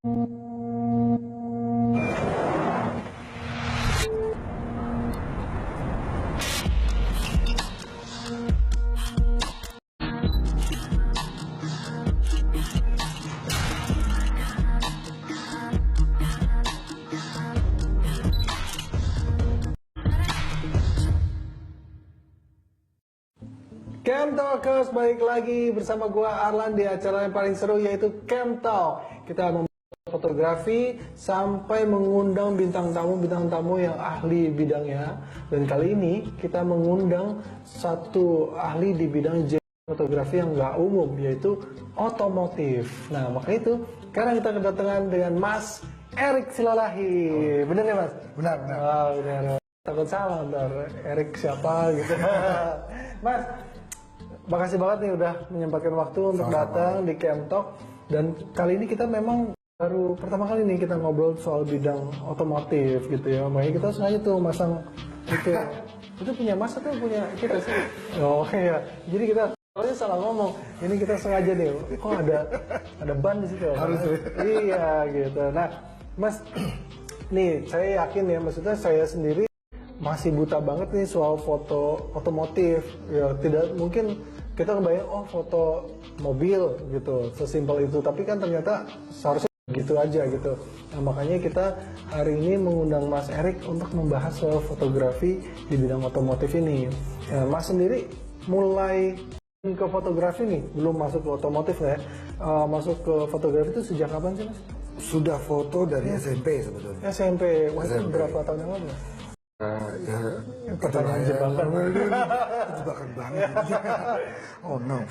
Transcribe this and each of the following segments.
Camtalkers, balik lagi bersama gua Arlan di acara yang paling seru yaitu Camtalk. Kita membahas fotografi sampai mengundang bintang tamu yang ahli bidangnya. Dan kali ini kita mengundang satu ahli di bidang fotografi yang nggak umum, yaitu otomotif. Nah, maka itu sekarang kita kedatangan dengan Mas Erik Silalahi. Bener ya, Mas? Benar. Oh, benar. Takut salah ntar, Erik siapa gitu. Mas, makasih banget nih udah menyempatkan waktu untuk datang di Camtalk. Dan kali ini kita memang baru pertama kali nih kita ngobrol soal bidang otomotif gitu ya. Makanya kita sengaja tuh masang itu. Itu punya Mas atau punya kita sih? Oh iya. Jadi kita soalnya salah ngomong. Ini kita sengaja nih. Kok ada ban di situ? Harus. Iya gitu. Nah, Mas, nih saya yakin ya, maksudnya saya sendiri masih buta banget nih soal foto otomotif. Ya tidak mungkin kita ngebayang foto mobil gitu, sesimpel itu. Tapi kan ternyata seharusnya gitu aja gitu. Nah, makanya kita hari ini mengundang Mas Erik untuk membahas soal fotografi di bidang otomotif ini. Nah, Mas sendiri mulai ke fotografi nih, belum masuk ke otomotif ya. Masuk ke fotografi itu sejak kapan sih, Mas? Sudah foto dari SMP sebetulnya. SMP. Wah, itu berapa tahun yang lalu? Ya, Pertanyaan jebakan. Jebakan banget. Oh no.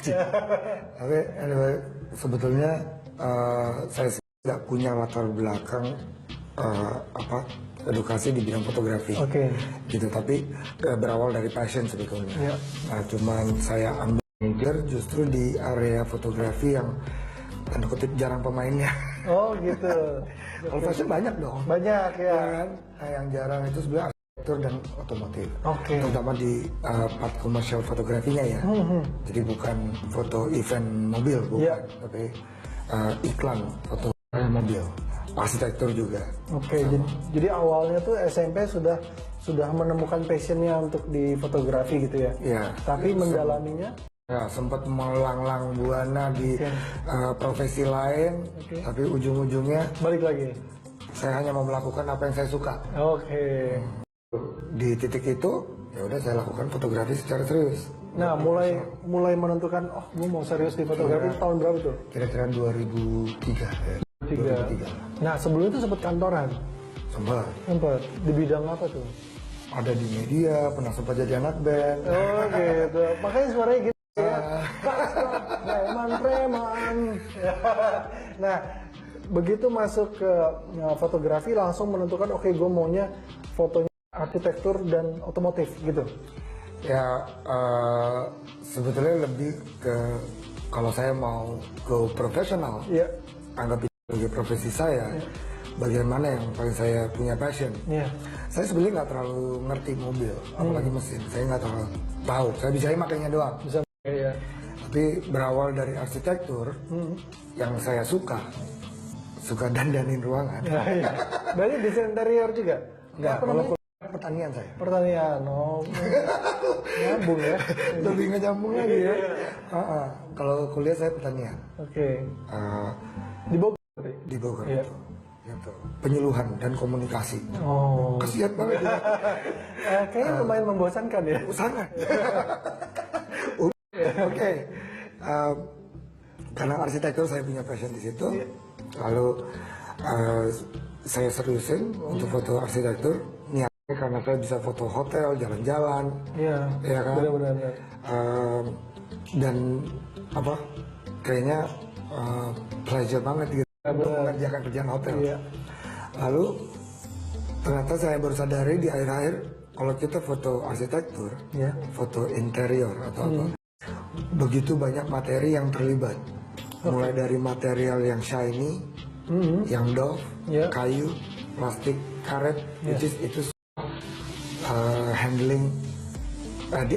Tapi anyway, sebetulnya saya tidak punya latar belakang edukasi di bidang fotografi. Oke. Gitu, tapi berawal dari passion sebetulnya. Yeah. Nah, cuman saya ambil major justru di area fotografi yang tanda kutip jarang pemainnya. Oh gitu. Kalau fashion banyak dong. Banyak ya. Kan? Nah, yang jarang itu sebenarnya arsitektur dan otomotif. Oke. Terutama di part komersial fotografinya ya. Jadi bukan foto event mobil, bukan. Yeah. Tapi iklan foto mobil. Arsitektur juga. Oke, jadi awalnya tuh SMP sudah menemukan passionnya untuk di fotografi gitu ya. Iya. Tapi mendalaminya? Ya, sempat melanglang buana di profesi lain, tapi ujung-ujungnya Balik lagi. saya hanya mau melakukan apa yang saya suka. Oke. Di titik itu, ya udah saya lakukan fotografi secara serius. Nah, mulai menentukan, gue mau serius di fotografi tahun berapa tuh? Kira-kira 2003 ya. 2003. Nah, sebelum itu sempat kantoran? Sempat. Di bidang apa tuh? Ada di media, pernah sempat jadi anak band. Oh gitu, makanya suaranya gitu ya. Preman. Nah, begitu masuk ke fotografi langsung menentukan oke, gue maunya fotonya arsitektur dan otomotif gitu. Ya, sebetulnya lebih ke kalau saya mau go profesional, Iya. anggap itu sebagai profesi saya. Bagaimana yang paling saya punya passion? Iya. Saya sebenarnya nggak terlalu ngerti mobil, apalagi mesin. Saya nggak terlalu tahu. Saya bisa makainya doang. Bisa ya. Tapi berawal dari arsitektur, yang saya suka dandanin ruangan. Iya. Berarti desain interior juga? Nggak, Apa kalau namanya? pertanian saya. Pertanian, nyambung ya. Lebih nggak nyambung lagi ya. Kalau kuliah saya pertanian. Oke. Eh, Di Bogor. di Bogor. Iya. Gitu. Penyuluhan dan komunikasi. Oh. Kasihan banget ya. Kayaknya lumayan membosankan ya. Sangat. Oke. Karena arsitektur saya punya passion di situ. Lalu saya seriusin untuk foto arsitektur. Niatnya karena saya bisa foto hotel, jalan-jalan. Iya. Ya kan. Benar-benar. Dan apa? Kayaknya pleasure banget gitu untuk mengerjakan kerjaan hotel. Iya. Lalu ternyata saya baru sadari di akhir-akhir kalau kita foto arsitektur, foto interior atau apa, begitu banyak materi yang terlibat. Mulai dari material yang shiny, yang doff, kayu, plastik, karet, which is itu handling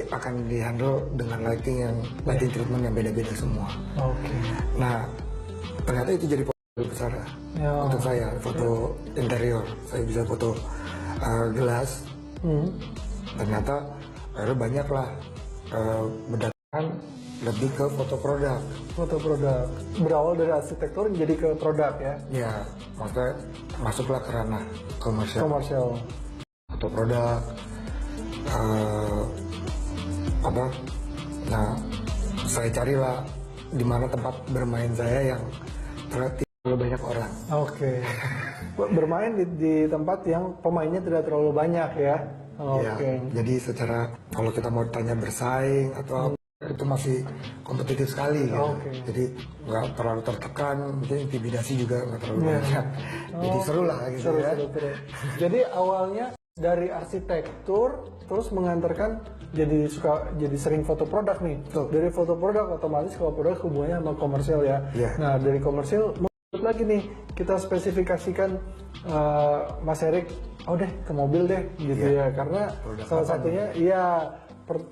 akan dihandle dengan lighting treatment yang beda-beda semua. Oke. Nah, ternyata itu jadi besar Ya. untuk saya foto interior. Saya bisa foto gelas. Ternyata akhirnya banyak lah mendatangkan lebih ke foto produk. Foto produk. Berawal dari arsitektur jadi ke produk ya. Ya, maksudnya masuklah ke ranah komersial. Komersial. Foto produk apa? Nah, saya carilah di mana tempat bermain saya yang terlalu banyak orang. Oke. Bermain di tempat yang pemainnya tidak terlalu banyak ya. Ya, Oke. jadi secara kalau kita mau tanya bersaing atau apa, itu masih kompetitif sekali gitu. Oke. Jadi nggak terlalu tertekan, mungkin intimidasi juga nggak terlalu banyak. Jadi seru lah gitu Seru, ya. seru, seru. Jadi awalnya dari arsitektur terus mengantarkan jadi sering foto produk nih. Betul. Dari foto produk otomatis kalau produk hubungannya sama komersial ya. Iya. Nah dari komersial lanjut lagi nih kita spesifikasikan Mas Erik, oh deh ke mobil deh gitu ya karena Produk salah apa satunya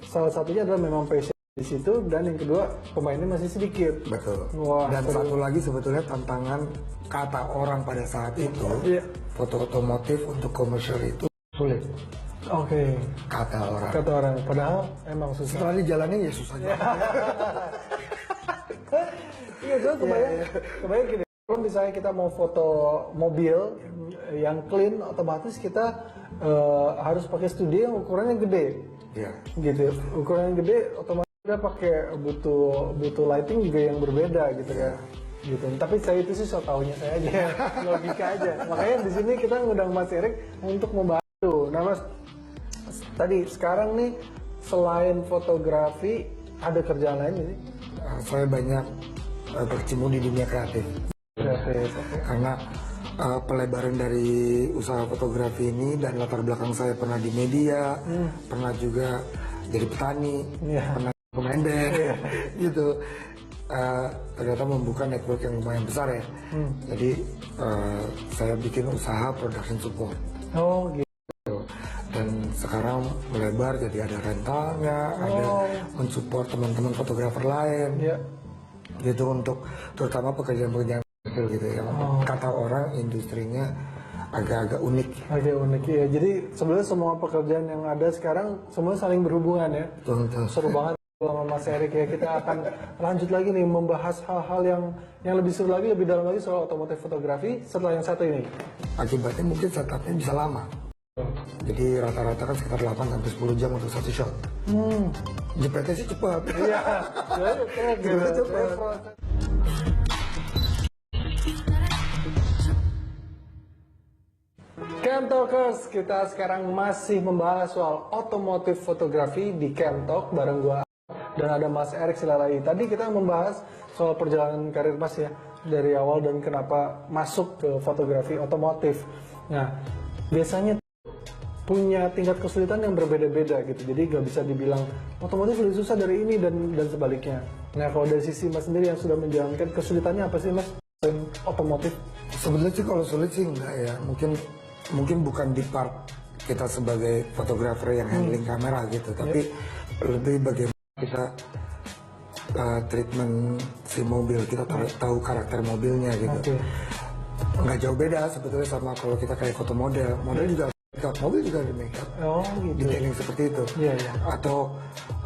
salah satunya adalah memang passion di situ dan yang kedua pemainnya masih sedikit. Betul. Wah, Dan seru. satu lagi sebetulnya tantangan kata orang pada saat itu, Iya. foto otomotif untuk komersial itu sulit. Oke. Kata orang. Kata orang, padahal emang susah. Setelah dijalani ya susah juga. Iya, gue kebayang gini. Kalau misalnya kita mau foto mobil yang clean, otomatis kita harus pakai studio yang ukurannya gede, Iya. gitu. Ukuran yang gede, otomatis kita pakai butuh lighting juga yang berbeda, gitu kan. Gitu. Tapi saya itu sih so taunya saya aja, logika aja. Makanya di sini kita ngundang Mas Erik untuk membantu. Nah, Mas, tadi sekarang nih selain fotografi ada kerjaan lain nggak sih? Saya banyak berkecimpung di dunia kreatif. Kreatif, oke. Karena pelebaran dari usaha fotografi ini dan latar belakang saya pernah di media, pernah juga jadi petani, Iya. pernah pemain band, gitu. Ternyata membuka network yang lumayan besar ya. Jadi saya bikin usaha production support. Oh, gitu. Dan sekarang melebar jadi ada rentalnya, ada mensupport teman-teman fotografer lain, Ya. gitu untuk terutama pekerjaan-pekerjaan kecil gitu yang kata orang industrinya agak-agak unik. Agak unik ya. Jadi sebenarnya semua pekerjaan yang ada sekarang semuanya saling berhubungan ya. Betul. Seru banget sama Mas Erik ya. Kita akan lanjut lagi nih membahas hal-hal yang lebih seru lagi, lebih dalam lagi soal otomotif fotografi setelah yang satu ini. Akibatnya mungkin setupnya bisa lama. Jadi rata-rata kan sekitar 8 sampai 10 jam untuk satu shot. Jepretnya sih cepat. Iya. Jadi Gimana cepat? Cam Talkers, kita sekarang masih membahas soal otomotif fotografi di Cam Talk bareng gua dan ada Mas Erik Silalai. Tadi kita membahas soal perjalanan karir Mas ya dari awal dan kenapa masuk ke fotografi otomotif. Nah, biasanya punya tingkat kesulitan yang berbeda-beda gitu. Jadi nggak bisa dibilang otomotif lebih susah dari ini dan sebaliknya. Nah, kalau dari sisi Mas sendiri yang sudah menjalankan kesulitannya apa sih Mas? Otomotif. Sebenarnya sih kalau sulit sih enggak ya. Mungkin bukan di part kita sebagai fotografer yang handling kamera gitu, tapi lebih bagaimana kita treatment si mobil, kita tahu karakter mobilnya gitu. Oke. Nggak jauh beda sebetulnya sama kalau kita kayak foto model juga makeup, mobil juga ada makeup, Oh gitu. detailing seperti itu. Iya, iya. Atau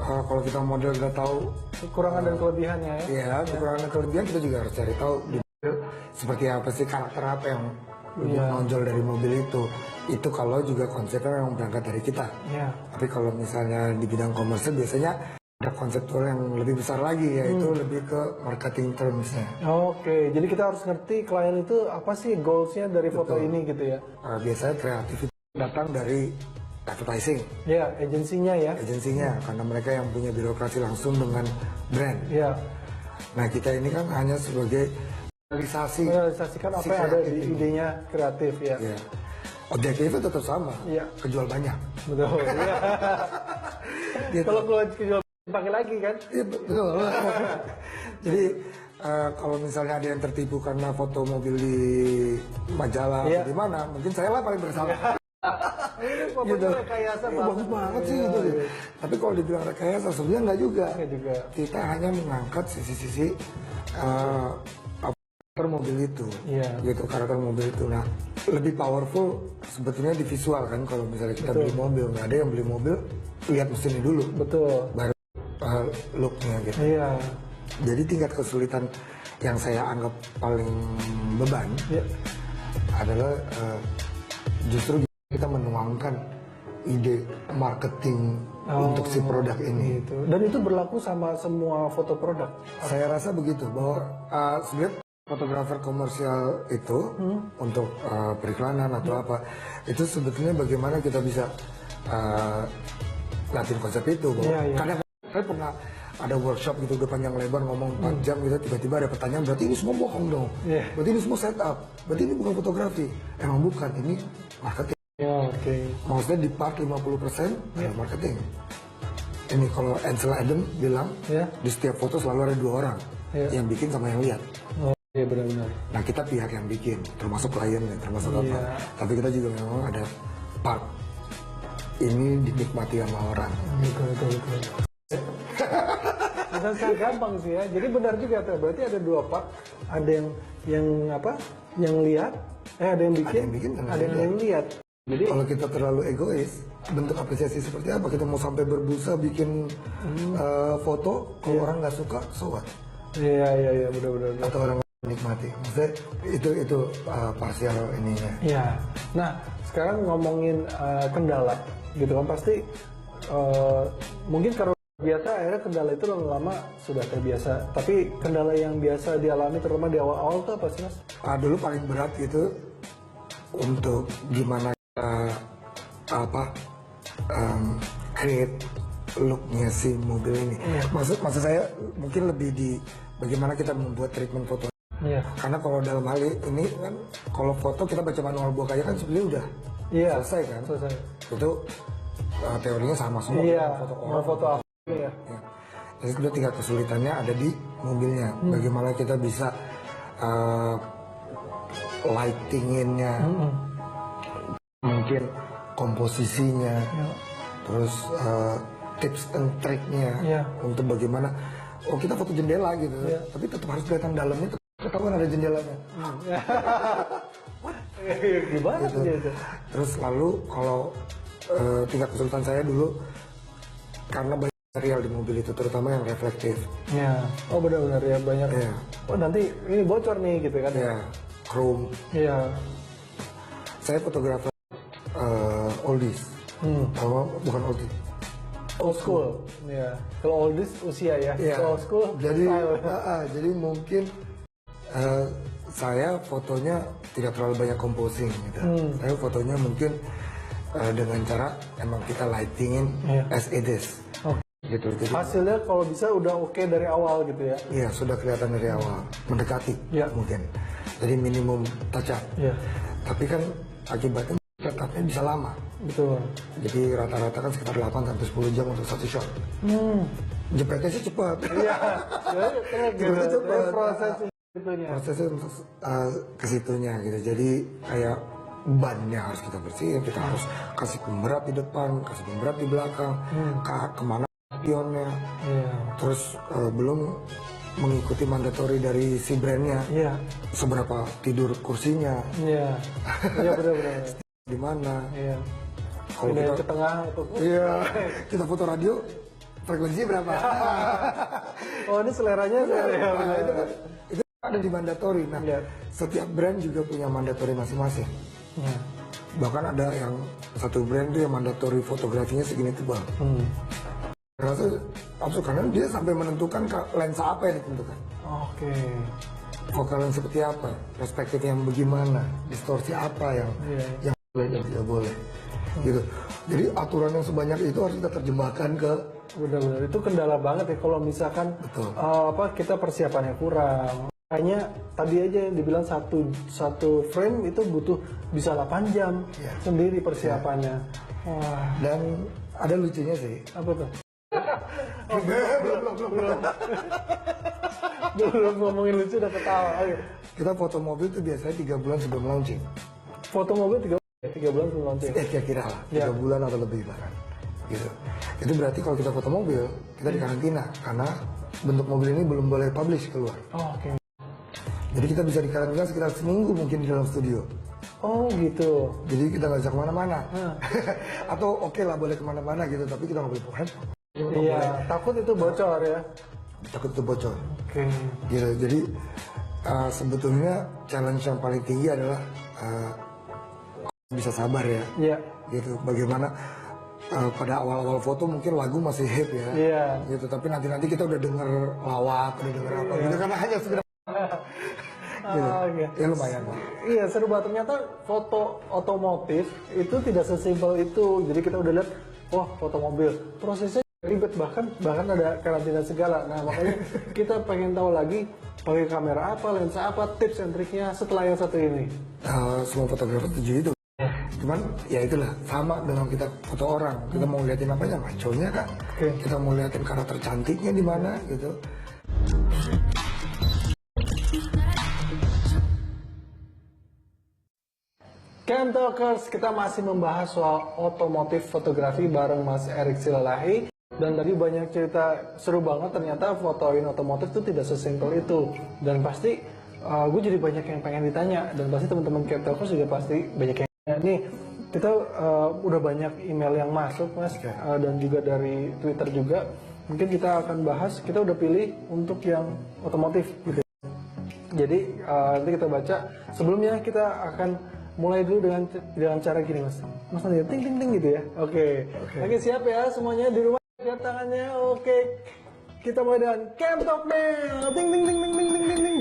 kalau kita model nggak tahu Kekurangan dan kelebihannya ya. ya kekurangan dan kelebihan, kita juga harus cari tahu di mobil seperti apa sih, karakter apa yang menonjol dari mobil itu. Itu kalau juga konsepnya memang berangkat dari kita. Iya. Tapi kalau misalnya di bidang komersil biasanya ada konseptual yang lebih besar lagi, yaitu lebih ke marketing termsnya. Oke, jadi kita harus ngerti klien itu apa sih goalsnya dari foto ini gitu ya. Biasanya kreatif itu datang dari advertising Ya, agensinya ya. agensinya, karena mereka yang punya birokrasi langsung dengan brand. Ya, Nah kita ini kan hanya sebagai merealisasikan apa si yang ada kreatif di ini. idenya kreatif ya. Ya. Objektifnya tetap sama, Iya. kejual banyak. Betul. Iya. Gitu. Kalau keluar kejual pakai lagi kan? Iya betul. Jadi kalau misalnya ada yang tertipu karena foto mobil di majalah Iya. atau di mana, mungkin saya lah paling bersalah. Ini Gitu. fotonya rekayasa Oh, bagus banget sih gitu. Tapi kalau dibilang rekayasa sebenarnya nggak juga. Iya juga. Kita hanya mengangkat sisi-sisi karakter mobil itu, Iya. gitu, karakter mobil itu. Nah, lebih powerful sebetulnya di visual kan. Kalau misalnya kita beli mobil, nggak ada yang beli mobil lihat mesinnya dulu, Betul. baru looknya gitu. Iya. Jadi tingkat kesulitan yang saya anggap paling beban Iya. adalah justru kita menuangkan ide marketing untuk si produk ini. Gitu. Dan itu berlaku sama semua foto produk. Saya rasa begitu, bahwa sebenarnya fotografer komersial itu untuk periklanan atau apa, itu sebetulnya bagaimana kita bisa latih konsep itu. Bahwa Iya, iya. kadang saya pernah ada workshop gitu udah panjang lebar ngomong 4 jam gitu, tiba-tiba ada pertanyaan, berarti ini semua bohong dong, Iya. berarti ini semua setup, berarti ini bukan fotografi. Emang bukan, ini marketing. Ya, oke. Maksudnya di part 50% adalah marketing. Ini kalau Ansel Adams bilang, Ya. di setiap foto selalu ada 2 orang, Ya. yang bikin sama yang lihat. Oh, iya benar-benar. Nah kita pihak yang bikin, termasuk klien, termasuk apa. Iya. Tapi kita juga memang ada part ini dinikmati sama orang. Betul. Bukan sangat gampang sih ya. Jadi benar juga tuh. Berarti ada 2 part. Ada yang apa? Yang lihat. Ada yang bikin. Ada yang lihat. Jadi Kalau kita terlalu egois, bentuk apresiasi seperti apa? Kita mau sampai berbusa bikin foto, kalau orang nggak suka, so what? iya benar-benar. Atau orang menikmati. Maksudnya itu parsial ininya. Iya. Nah, sekarang ngomongin kendala gitu kan, pasti mungkin karena biasa akhirnya kendala itu lama-lama sudah terbiasa. Tapi kendala yang biasa dialami terutama di awal-awal tuh apa sih Mas? Dulu paling berat itu untuk gimana create looknya si mobil ini. Maksud saya mungkin lebih di bagaimana kita membuat treatment foto. Iya. Karena kalau dalam hal ini kan, kalau foto kita baca manual book aja kan sebenarnya udah selesai kan. Selesai. Itu teorinya sama semua. Iya. Foto Mau orang. foto apa? Iya. Ya. Jadi sudah tinggal kesulitannya ada di mobilnya. Bagaimana kita bisa lightinginnya, mungkin komposisinya, terus tips and triknya untuk bagaimana. Oh kita foto jendela gitu, tapi tetap harus kelihatan dalamnya. Ketahuan ada jendelanya. Gimana Gitu. tuh dia itu? Terus lalu kalau tingkat kesulitan saya dulu karena banyak material di mobil itu, terutama yang reflektif. Ya. Oh benar-benar ya banyak. Iya. Oh nanti ini bocor nih gitu kan? Ya, chrome. Iya. Saya fotografer oldies. Kalau bukan oldies. Old school. Ya. Kalau oldies usia ya. Iya. Kalau old school Jadi, style. jadi mungkin saya fotonya tidak terlalu banyak composing gitu. Saya fotonya mungkin dengan cara emang kita lightingin as it is. Oh. Gitu. Jadi Hasilnya kalau bisa udah oke dari awal gitu ya. iya sudah kelihatan dari awal, mendekati mungkin. Jadi minimum touch up. Iya. Tapi kan akibatnya touch up-nya bisa lama. Betul. Jadi rata-rata kan sekitar 8 sampai 10 jam untuk satu shot. Jepretnya sih cepat. Iya. Jadi Jepretnya cepat. proses itunya. Prosesnya ke situnya gitu. Jadi kayak bannya harus kita bersihin, kita harus kasih pemberat di depan, kasih pemberat di belakang, kemana pionnya. Iya. Terus belum mengikuti mandatory dari si brandnya. Iya. Seberapa tidur kursinya, Iya. Iya benar-benar. di mana. Iya. Kalau Pindahin kita ke tengah atau iya kita foto radio frekuensi berapa? oh ini seleranya Nah, itu ada di mandatory. Nah, Iya. setiap brand juga punya mandatory masing-masing. Iya. Bahkan ada yang satu brand itu yang mandatory fotografinya segini tebal. Rasa absurd karena dia sampai menentukan lensa apa yang ditentukan. Oke. Focal lens seperti apa, perspektif yang bagaimana, distorsi apa yang boleh dan tidak boleh. Gitu. Jadi aturan yang sebanyak itu harus kita terjemahkan ke Benar-benar itu kendala banget ya kalau misalkan Betul. kita persiapannya kurang. Kayaknya tadi aja yang dibilang satu frame itu butuh bisa 8 jam sendiri persiapannya. Wah, dan ada lucunya sih. apa tuh? Belum ngomongin lucu udah ketawa. Ayo. Kita foto mobil itu biasanya 3 bulan sebelum launching. Foto mobil 3 bulan sebelum launching. Kira-kira lah 3 bulan atau lebih bahkan. Gitu. Itu berarti kalau kita foto mobil kita di karantina karena bentuk mobil ini belum boleh publish keluar. Oh, oke. Jadi kita bisa dikarantina sekitar seminggu mungkin di dalam studio. Oh gitu. Jadi kita nggak bisa kemana-mana. Atau oke lah boleh kemana-mana gitu, tapi kita nggak boleh bawa handphone. Iya, takut itu bocor ya. Takut itu bocor. Oke. Gitu. Jadi sebetulnya challenge yang paling tinggi adalah bisa sabar ya. Iya. Gitu. Bagaimana pada awal-awal foto mungkin lagu masih hip ya. Iya. Gitu. Tapi nanti kita udah denger lawak, udah denger apa gitu karena hanya segera. Gitu. Oke. Ya lumayan. Iya seru banget, ternyata foto otomotif itu tidak sesimpel itu. Jadi kita udah lihat, wah foto mobil, prosesnya ribet, bahkan ada karantina segala. Nah makanya kita pengen tahu lagi pakai kamera apa, lensa apa, tips and triknya setelah yang satu ini. Semua fotografer setuju itu. Cuman ya itulah sama dengan kita foto orang. Kita mau liatin apanya, maconya kak. Kita mau liatin karakter cantiknya di mana gitu. Cam Talkers, kita masih membahas soal otomotif fotografi bareng Mas Erik Silalahi. Dan tadi banyak cerita seru banget, ternyata fotoin otomotif itu tidak sesimpel itu. Dan pasti gue jadi banyak yang pengen ditanya. Dan pasti teman-teman Cam Talkers juga pasti banyak yang tanya. Nih, kita udah banyak email yang masuk Mas, dan juga dari Twitter juga. Mungkin kita akan bahas, kita udah pilih untuk yang otomotif gitu. Jadi nanti kita baca. Sebelumnya kita akan mulai dulu dengan cara gini Mas. Mas nanti ting ting ting gitu ya. Oke. Oke, siap ya semuanya di rumah, lihat tangannya. Oke. Kita mulai dengan Cam Talk Mail. Ting ting ting ting ting ting ting ting.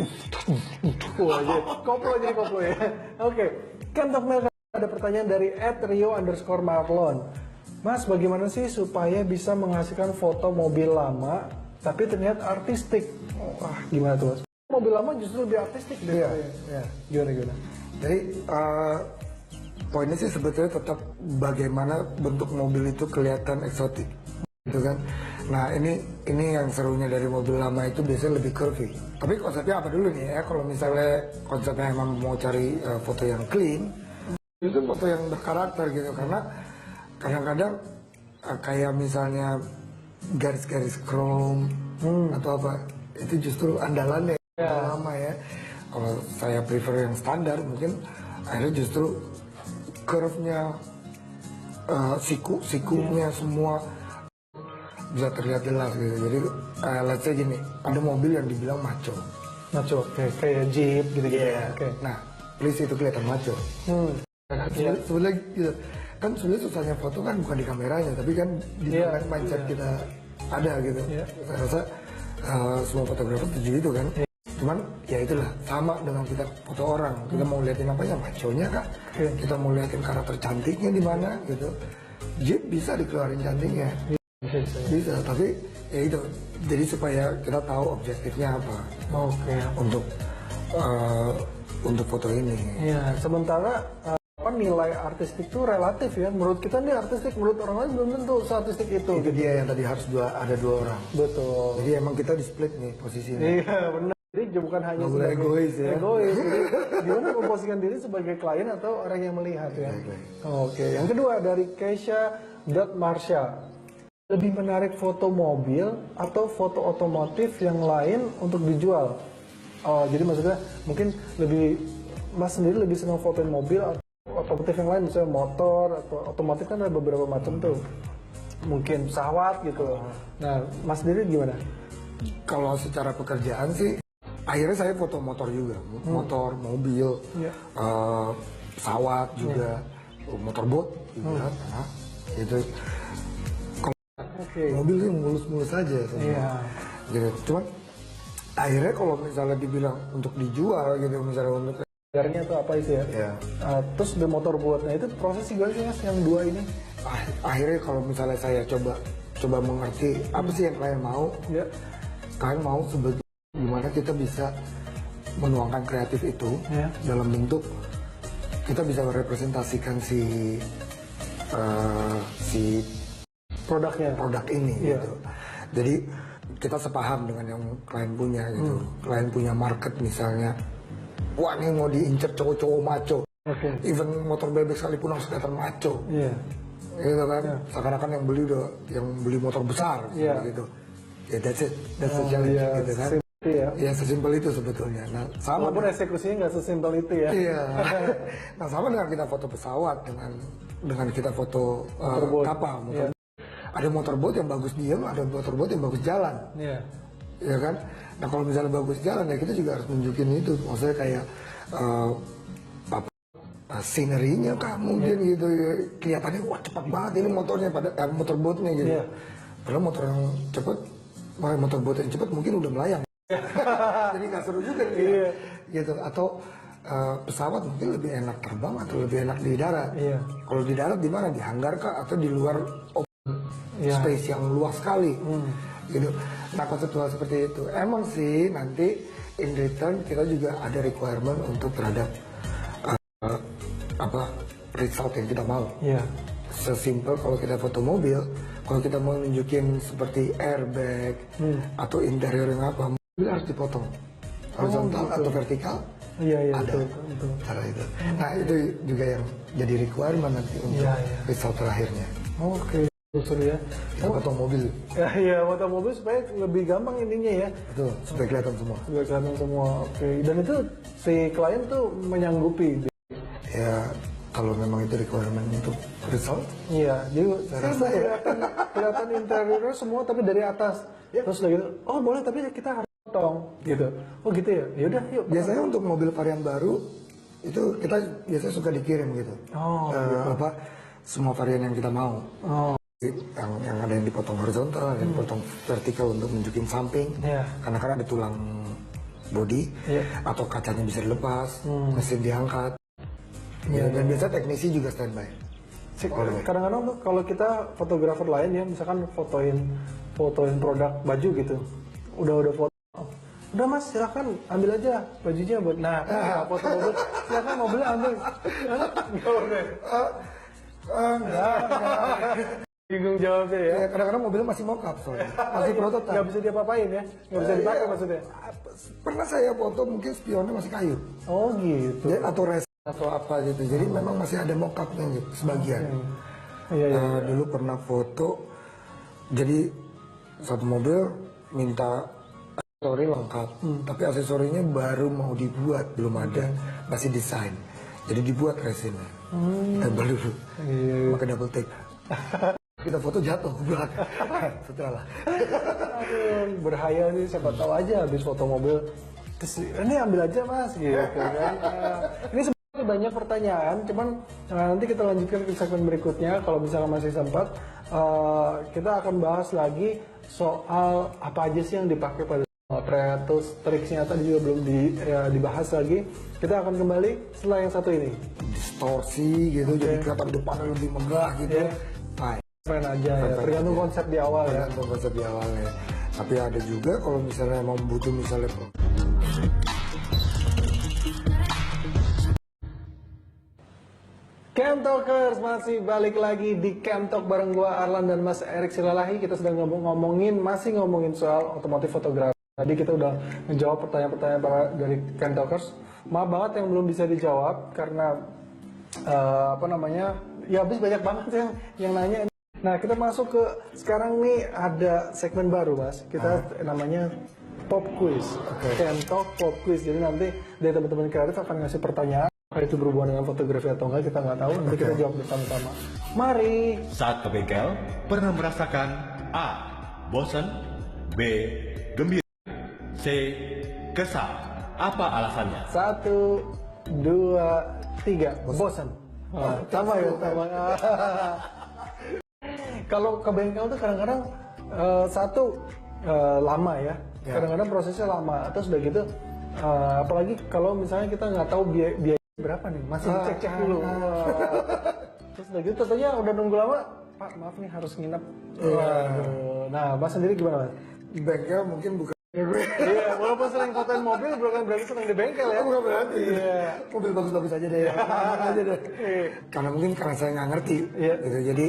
Wah, jadi koplo ya. Oke. Cam Talk Mail, ada pertanyaan dari @rio_marlon. Mas, bagaimana sih supaya bisa menghasilkan foto mobil lama tapi terlihat artistik? Wah, gimana tuh Mas? Mobil lama justru lebih artistik deh. Iya. Gimana? Jadi poinnya sih sebetulnya tetap bagaimana bentuk mobil itu kelihatan eksotik, gitu kan. Nah ini yang serunya dari mobil lama itu biasanya lebih curvy. Tapi konsepnya apa dulu nih ya? Kalau misalnya konsepnya emang mau cari foto yang clean, itu foto yang berkarakter gitu. Karena kadang-kadang kayak misalnya garis-garis chrome atau apa, itu justru andalannya lama ya. Kalau saya prefer yang standar, mungkin akhirnya justru curve-nya, sikunya semua bisa terlihat jelas gitu. Jadi let's say gini, ada mobil yang dibilang maco, kayak Jeep gitu. Nah, please itu kelihatan maco. Sebenarnya gitu. Kan sebenarnya susahnya foto kan bukan di kameranya, tapi kan di mindset kita ada gitu. Saya rasa semua fotografer setuju itu kan. Cuman ya itulah sama dengan kita foto orang. Kita mau liatin apa ya, maconya kak. Kita mau liatin karakter cantiknya di mana gitu. Jeep bisa dikeluarin cantiknya. Bisa, tapi ya itu. Jadi supaya kita tahu objektifnya apa. Untuk foto ini. Iya, sementara nilai artistik itu relatif ya. Menurut kita nih artistik, menurut orang lain belum tentu seartistik itu. Itu dia yang tadi harus ada dua orang. Betul. Jadi emang kita di split nih posisinya. Iya benar. Jadi bukan hanya sebagai egois ya. Egois. Jadi gimana memposisikan diri sebagai klien atau orang yang melihat ya. Oke. Yang kedua dari Keisha.Marsha. Lebih menarik foto mobil atau foto otomotif yang lain untuk dijual? Oh, jadi maksudnya mungkin Mas sendiri lebih senang fotoin mobil atau otomotif yang lain, misalnya motor atau otomotif kan ada beberapa macam tuh. Mungkin pesawat gitu. Nah, Mas sendiri gimana? Kalau secara pekerjaan sih, akhirnya saya foto motor juga, motor, mobil, pesawat juga, motorboat juga, gitu. Kalau mobil sih mulus-mulus aja, gitu. Cuman akhirnya kalau misalnya dibilang untuk dijual gitu, misalnya untuk Harganya tuh apa itu ya? Terus di motor buatnya itu proses gimana sih Mas yang dua ini? Akhirnya kalau misalnya saya coba mengerti apa sih yang kalian mau, kalian mau sebetulnya gimana kita bisa menuangkan kreatif itu dalam bentuk kita bisa merepresentasikan si produk ini gitu. Jadi kita sepaham dengan yang klien punya gitu. Klien punya market misalnya, wah ini mau diincer cowok-cowok maco. Even motor bebek sekalipun harus kelihatan maco. Gitu kan. Seakan-akan yang beli motor besar gitu. Ya that's it. That's the challenge gitu kan. ya. Ya sesimpel itu sebetulnya. Nah, sama Walaupun eksekusinya nggak sesimpel itu ya. Iya. Nah, sama dengan kita foto pesawat, dengan kita foto Motorboat. kapal, Iya. Ada motorboat yang bagus diem, ada motorboat yang bagus jalan. Iya. Ya kan? Nah, kalau misalnya bagus jalan ya kita juga harus nunjukin itu. Maksudnya kayak scenery-nya kah mungkin gitu ya. Kelihatannya wah cepat banget ini motornya pada motorboatnya gitu. Iya. Padahal motor yang cepat, motorboat yang cepat mungkin udah melayang. Jadi nggak seru juga Iya. gitu. Atau pesawat mungkin lebih enak terbang atau lebih enak di darat. Iya. Kalau di darat di mana? Di hanggar kah atau di luar Iya. space yang luas sekali gitu. Nah, konseptual seperti itu emang sih nanti in return kita juga ada requirement untuk terhadap result yang kita mau. Iya. Sesimpel kalau kita foto mobil, kalau kita mau nunjukin seperti airbag atau interior yang apa, mobil harus dipotong horizontal gitu. atau vertikal. Iya, iya, Ada betul. cara itu. Nah, itu juga yang jadi requirement nanti untuk Iya, iya. result terakhirnya. Oke, seru ya. Kita potong mobil, Ya, iya, foto mobil supaya lebih gampang ininya ya. betul, supaya kelihatan semua. Sudah kelihatan semua. Oke. Dan itu si klien tuh menyanggupi. Ya, kalau memang itu requirement untuk result, Iya, jadi Saya kan rasa ya. kelihatan interiornya semua tapi dari atas. Terus udah gitu, oh boleh tapi kita harus potong gitu. Oh gitu ya. Ya udah yuk. biasanya untuk mobil varian baru itu kita biasanya suka dikirim gitu. Oh, Semua varian yang kita mau. Oh. Yang ada yang dipotong horizontal, yang dipotong vertikal untuk nunjukin samping. Iya. Karena kan ada tulang body Iya. atau kacanya bisa dilepas, mesin diangkat. Ya, dan biasa teknisi juga standby. Kadang-kadang tuh kalau kita fotografer lain ya, misalkan fotoin produk baju gitu, udah foto, udah mas silakan ambil aja bajunya buat, nah foto mobil, silakan mobilnya ambil, nggak boleh, bingung jawabnya ya, Ya, kadang-kadang mobilnya masih mock-up soalnya, masih prototype. nggak bisa diapa-apain ya, nggak bisa dipakai maksudnya. Pernah saya foto mungkin spionnya masih kayu, Oh gitu. atau res atau apa gitu. Jadi memang masih ada mock-upnya gitu, sebagian. Iya iya. Dulu pernah foto, jadi satu mobil minta aksesori lengkap, tapi aksesorinya baru mau dibuat, belum ada, masih desain. Jadi dibuat resinnya, tebal dulu, pakai double tape. Kita foto jatuh ke belakang, setelah. Aduh, berhayal nih, siapa tahu aja habis foto mobil. Terus ini ambil aja mas, gitu kan. Ini sebenarnya banyak pertanyaan, cuman nanti kita lanjutkan ke segmen berikutnya. Kalau misalnya masih sempat, kita akan bahas lagi soal apa aja sih yang dipakai pada motret, terus triksnya tadi juga belum dibahas lagi. Kita akan kembali setelah yang satu ini. Distorsi gitu, jadi kelihatan depannya lebih megah gitu. Fine. Keren aja ya, tergantung konsep di awal ya. Tergantung konsep di awalnya. Tapi ada juga kalau misalnya mau butuh misalnya Camp Talkers masih balik lagi di Camp Talk bareng gua Arlan dan Mas Erik Silalahi. Kita sedang masih ngomongin soal otomotif fotografi. Tadi kita udah menjawab pertanyaan-pertanyaan dari Camp Talkers. Maaf banget yang belum bisa dijawab karena ya habis banyak banget yang nanya. Nah, kita masuk ke sekarang nih ada segmen baru, Mas. Kita namanya Pop Quiz. Camp Talk Pop Quiz. Jadi nanti dari teman-teman kreatif akan ngasih pertanyaan. Apakah itu berhubungan dengan fotografi atau enggak, kita nggak tahu. Nanti kita jawab bersama-sama. Mari. Saat ke bengkel, pernah merasakan A. Bosan, B. Gembira, C. Kesal. Apa alasannya? 1, 2, 3. Bosan. Sama ya, sama. Kalau ke bengkel tuh kadang-kadang lama ya. Kadang-kadang prosesnya lama. Terus udah gitu, apalagi kalau misalnya kita nggak tahu biaya berapa nih, masih dicek-cek dulu. Terus udah gitu, tentunya udah nunggu lama, Pak maaf nih harus nginep. Waduh. Nah, Mas sendiri gimana Mas? bengkel mungkin bukan Iya, walaupun sering fotoin mobil, bukan berarti sering di bengkel ya. bukan berarti. Iya. Mobil bagus-bagus aja deh, aman aja deh. Karena saya nggak ngerti, Iya. gitu. Jadi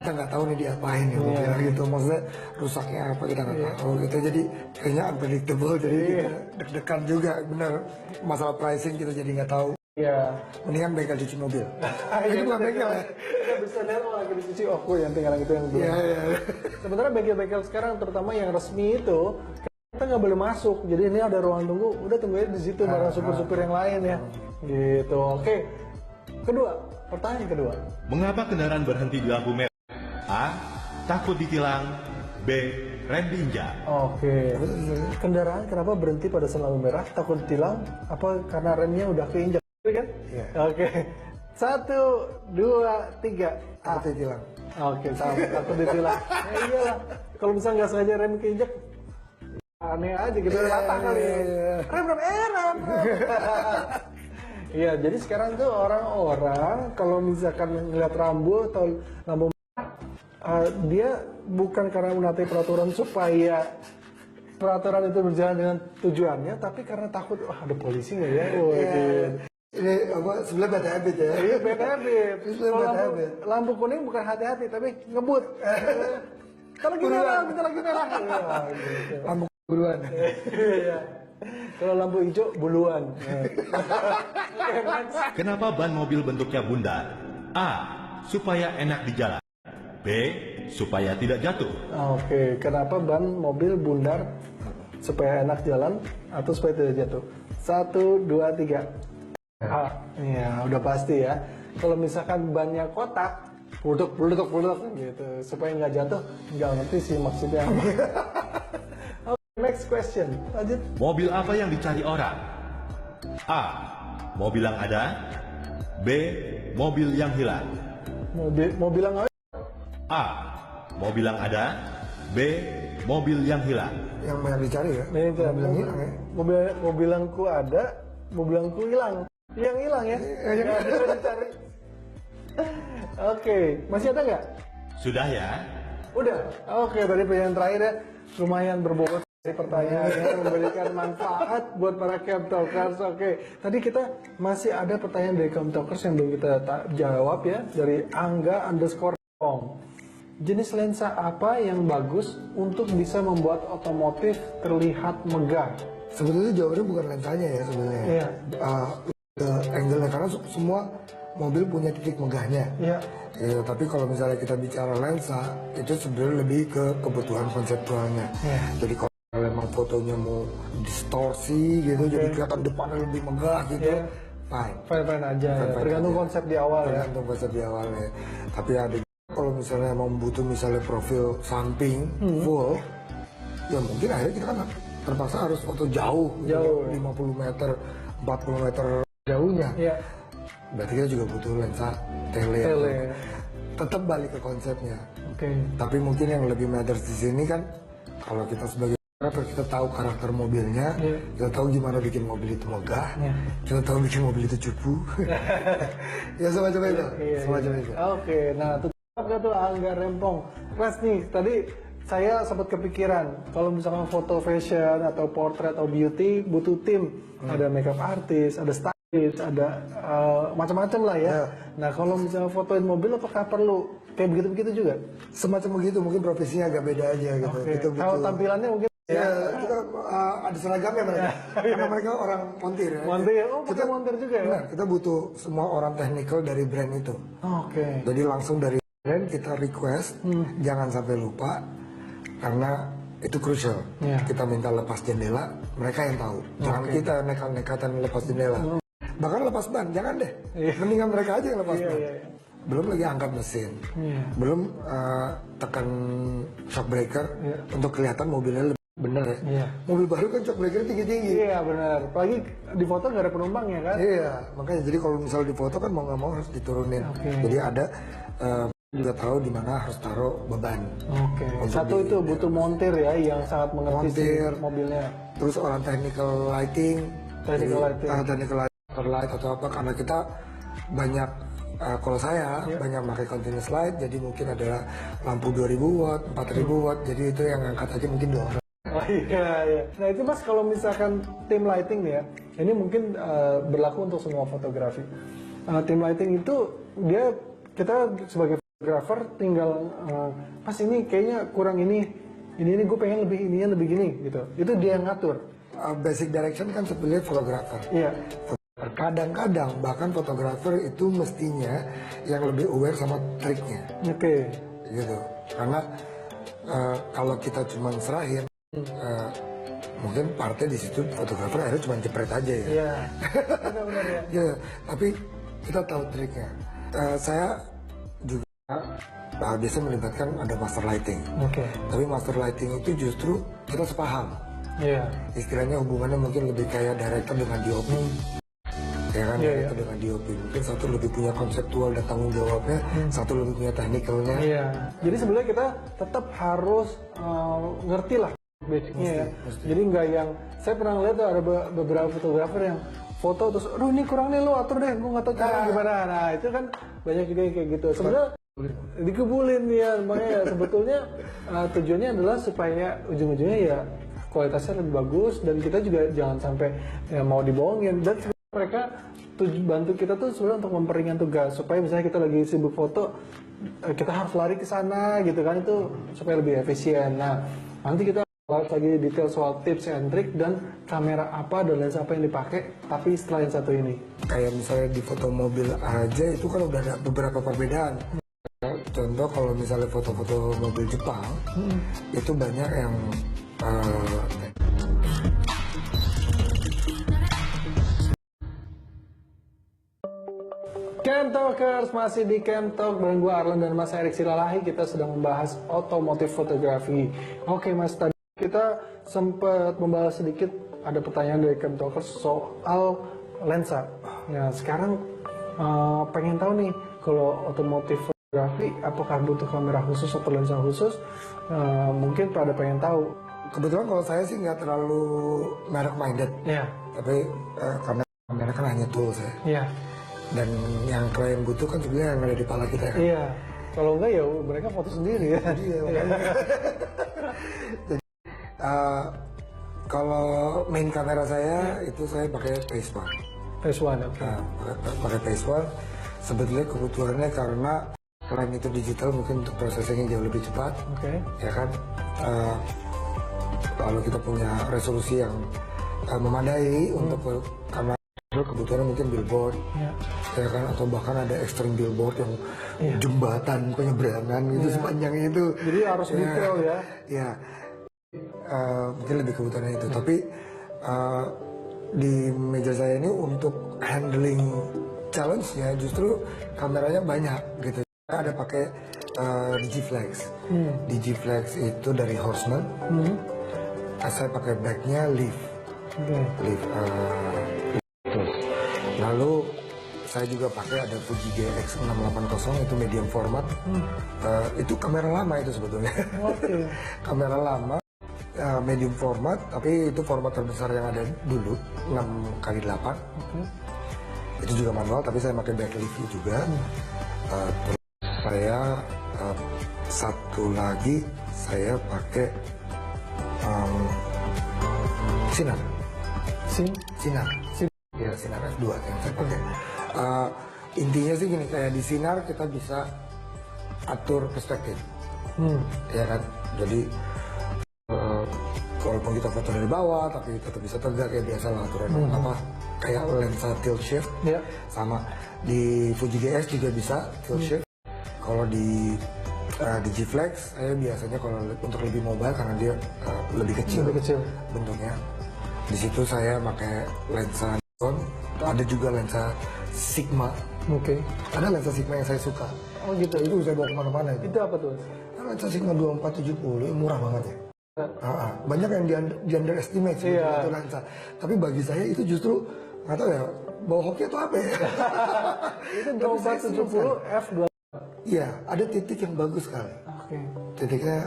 kita nggak tahu nih diapain ya mobilnya gitu. Maksudnya rusaknya apa kita nggak tahu gitu. Jadi kayaknya unpredictable. Jadi kita deg-degan juga, bener. Masalah pricing kita jadi nggak tahu. Iya. Mendingan bengkel cuci mobil. Itu bukan bengkel ya. Kita bisa lihat lagi dicuci, oh yang tinggal itu yang belum. Iya, iya. Sebenarnya bengkel-bengkel sekarang, terutama yang resmi itu, kita nggak boleh masuk. Jadi ini ada ruang tunggu, udah tungguin di situ bareng supir-supir yang lain ya. Gitu. Oke. Kedua, pertanyaan kedua. Mengapa kendaraan berhenti di lampu merah? A. Takut ditilang. B. Rem diinjak. Oke. Kendaraan kenapa berhenti pada lampu merah? Takut ditilang? Apa karena remnya udah keinjak? Kan? Iya. Oke. 1, 2, 3. Takut ditilang. Oke, sama. Takut ditilang. Ya iyalah. Kalau misalnya nggak sengaja rem keinjak, aneh aja gitu. Patah kali. Rem. Iya, jadi sekarang tuh orang-orang kalau misalkan ngeliat rambu atau lampu dia bukan karena menaati peraturan supaya peraturan itu berjalan dengan tujuannya, tapi karena takut, wah ada polisi nggak ya? Ini apa sebenarnya bad habit ya? Iya bad habit. Sebenarnya Kalau bad habit. lampu kuning bukan hati-hati, tapi ngebut. Kita lagi merah. Iya, gitu. Lampu buruan. Iya. Kalau lampu hijau buluan. Oke, next. Kenapa ban mobil bentuknya bundar? A. Supaya enak di jalan. B. Supaya tidak jatuh. Oke, kenapa ban mobil bundar? Supaya enak jalan atau supaya tidak jatuh? 1, 2, 3. Iya, udah pasti ya. Kalau misalkan bannya kotak, puduk gitu, supaya nggak jatuh, nggak ngerti sih maksudnya. Oke, next question. Lanjut. Mobil apa yang dicari orang? A. Mobil yang ada. B. Mobil yang hilang. Mobil yang A. Mobil yang ada. B. Mobil yang hilang. Yang banyak dicari ya? Ini Mobil yang hilang ya? mobil yang ku ada, mobil yang ku hilang. Yang hilang ya? Yang bisa dicari. Oke, masih ada nggak? Sudah ya? Udah. Oke, tadi pertanyaan terakhir ya. Lumayan berbobot pertanyaannya, memberikan manfaat buat para camp talkers. Oke, tadi kita masih ada pertanyaan dari camp talkers yang belum kita jawab ya, dari Angga_Ong. Jenis lensa apa yang bagus untuk bisa membuat otomotif terlihat megah? Sebetulnya jawabannya bukan lensanya ya sebenarnya. Iya. Angle-nya karena semua mobil punya titik megahnya. Iya. Ya, tapi kalau misalnya kita bicara lensa itu sebenarnya lebih ke kebutuhan konseptualnya. Iya. Jadi kalau memang fotonya mau distorsi gitu, jadi kelihatan depannya lebih megah gitu, Iya. fine. Fine aja. Ya. Fine-fine Tergantung aja. konsep di awal ya. Tergantung konsep di awalnya. Tapi ada kalau misalnya mau butuh misalnya profil samping full, ya mungkin akhirnya kita kan terpaksa harus foto jauh, Jauh. 50 meter, 40 meter jauhnya. Iya. Berarti kita juga butuh lensa tele. Tele. Tetap balik ke konsepnya. Oke. Tapi mungkin yang lebih matters di sini kan kalau kita sebagai operator kita tahu karakter mobilnya, Iya. kita tahu gimana bikin mobil itu megah, Iya. kita tahu bikin mobil itu cupu. Ya semacam itu, Iya, semacam iya. itu. Oke, nah tuh Angga Rempong. Mas nih, tadi saya sempat kepikiran kalau misalkan foto fashion atau portrait atau beauty butuh tim, ada makeup artist, ada stylist, ada macam-macam lah ya. Ya. Nah kalau misalnya fotoin mobil apakah perlu kayak begitu-begitu juga? Semacam begitu, mungkin profesinya agak beda aja gitu. Oke. Kita Kalau butuh- tampilannya mungkin Ya, kita ada seragamnya mereka. Karena mereka orang montir ya. montir, oh pakai montir juga ya? Benar, kita butuh semua orang technical dari brand itu. Oke. Jadi langsung dari brand kita request, jangan sampai lupa karena itu crucial. Iya. Kita minta lepas jendela, mereka yang tahu. Jangan kita nekat-nekatan lepas jendela. Bahkan lepas ban, jangan deh. Iya. Mendingan mereka aja yang lepas Iya, ban. iya, iya. Belum lagi angkat mesin. Iya. Belum tekan shock breaker Iya. untuk kelihatan mobilnya lebih bener ya. Iya. Mobil baru kan shock breaker tinggi-tinggi. Iya benar. Apalagi di foto nggak ada penumpangnya kan? Iya, makanya jadi kalau misalnya di foto kan mau nggak mau harus diturunin. Oke. Jadi ada juga tahu di mana harus taruh beban. Oke. Untuk Satu itu butuh montir ya yang sangat mengerti si Montir. mobilnya. Terus orang technical lighting, Technical jadi, lighting. technical light atau apa karena kita banyak kalau saya banyak pakai continuous light, jadi mungkin adalah lampu 2000 watt, 4000 watt, jadi itu yang angkat aja mungkin 2 orang. Oh iya, iya. Nah itu mas kalau misalkan tim lighting nih ya, ini mungkin berlaku untuk semua fotografi. Tim lighting itu dia kita sebagai fotografer tinggal pas ini kayaknya kurang ini gue pengen lebih ininya lebih gini gitu. Itu dia yang ngatur. Basic direction kan sebenarnya fotografer. Iya. Kadang-kadang bahkan fotografer itu mestinya yang lebih aware sama triknya. Oke. Gitu karena kalau kita cuma serahin mungkin partai di situ fotografer akhirnya cuma jepret aja ya. Iya, benar-benar ya. Ya, tapi kita tahu triknya. Saya juga biasa melibatkan ada master lighting. Oke. Tapi master lighting itu justru kita sepaham. Iya. Istilahnya hubungannya mungkin lebih kayak director dengan DOP. Ya kan, Iya, director dengan DOP. Mungkin satu lebih punya konseptual dan tanggung jawabnya, satu lebih punya technicalnya. Iya. Jadi sebenarnya kita tetap harus ngerti lah basicnya ya. Jadi nggak yang saya pernah lihat tuh ada beberapa fotografer yang foto terus, aduh ini kurang nih lo atur deh, gue nggak tahu cara gimana. Nah itu kan banyak juga yang kayak gitu. Sebenarnya dikebulin ya, makanya sebetulnya tujuannya adalah supaya ujung-ujungnya ya kualitasnya lebih bagus dan kita juga jangan sampai ya, mau dibohongin dan mereka bantu kita tuh sebenarnya untuk memperingan tugas supaya misalnya kita lagi sibuk foto kita harus lari ke sana gitu kan, itu supaya lebih efisien. Nah nanti kita bahas lagi detail soal tips and trick dan kamera apa dan lensa apa yang dipakai, tapi setelah yang satu ini Kayak misalnya di foto mobil aja itu kan udah ada beberapa perbedaan. Contoh kalau misalnya foto-foto mobil Jepang itu banyak yang Cam Talkers, masih di Cam Talk bareng gue Arlan dan Mas Erik Silalahi. Kita sedang membahas otomotif fotografi. Oke Mas, tadi kita sempat membahas sedikit ada pertanyaan dari Cam Talkers soal lensa. Nah sekarang pengen tahu nih kalau otomotif fotografi apakah butuh kamera khusus atau lensa khusus? Mungkin pada pengen tahu. kebetulan kalau saya sih nggak terlalu merek minded. Iya. Tapi karena kamera kan hanya tools ya. Iya. Dan yang klien butuh kan sebenarnya yang ada di kepala kita kan. Iya. Kalau enggak ya mereka foto sendiri ya. Iya, makanya. Jadi, kalau main kamera saya itu saya pakai Pace One. Pace One, oke. Pakai Pace One. Sebetulnya kebutuhannya karena selain itu digital mungkin untuk prosesingnya jauh lebih cepat. Oke. Ya kan. Lalu kita punya resolusi yang memadai untuk kamera. Kebutuhannya mungkin billboard, ya kan, atau bahkan ada ekstrem billboard yang jembatan penyeberangan gitu sepanjang itu. Jadi harus detail ya. Ya, mungkin lebih kebutuhannya itu. Tapi di meja saya ini untuk handling challenge-nya justru kameranya banyak gitu. Ada pakai Digiflex. Digiflex itu dari Horseman. Saya pakai backnya Leaf. Leaf. Lalu saya juga pakai ada Fuji GX680 itu medium format. Itu kamera lama itu sebetulnya. Kamera lama medium format, tapi itu format terbesar yang ada dulu 6x8. Itu juga manual, tapi saya pakai backlift juga. Terus saya satu lagi saya pakai Sinar. Sinar. Ya, Sinar S2 yang saya pakai. Intinya sih gini, kayak di Sinar kita bisa atur perspektif. Ya kan, jadi walaupun kita foto dari bawah tapi tetap bisa tegak ya, biasa lah aturan apa kayak lensa tilt shift. Sama di Fuji GX juga bisa tilt shift. Kalau di Digiflex saya biasanya kalau untuk lebih mobile karena dia lebih kecil bentuknya. Di situ saya pakai lensa Nikon, ada juga lensa Sigma. Ada lensa Sigma yang saya suka. Oh gitu. Itu saya bawa kemana-mana. Itu apa tuh? Lensa Sigma 2470 murah banget ya. Banyak yang di underestimate sih itu lensa. Tapi bagi saya itu justru nggak tahu ya, bawa hoki atau apa ya. Itu 2470 f2. Iya, ada titik yang bagus sekali. Titiknya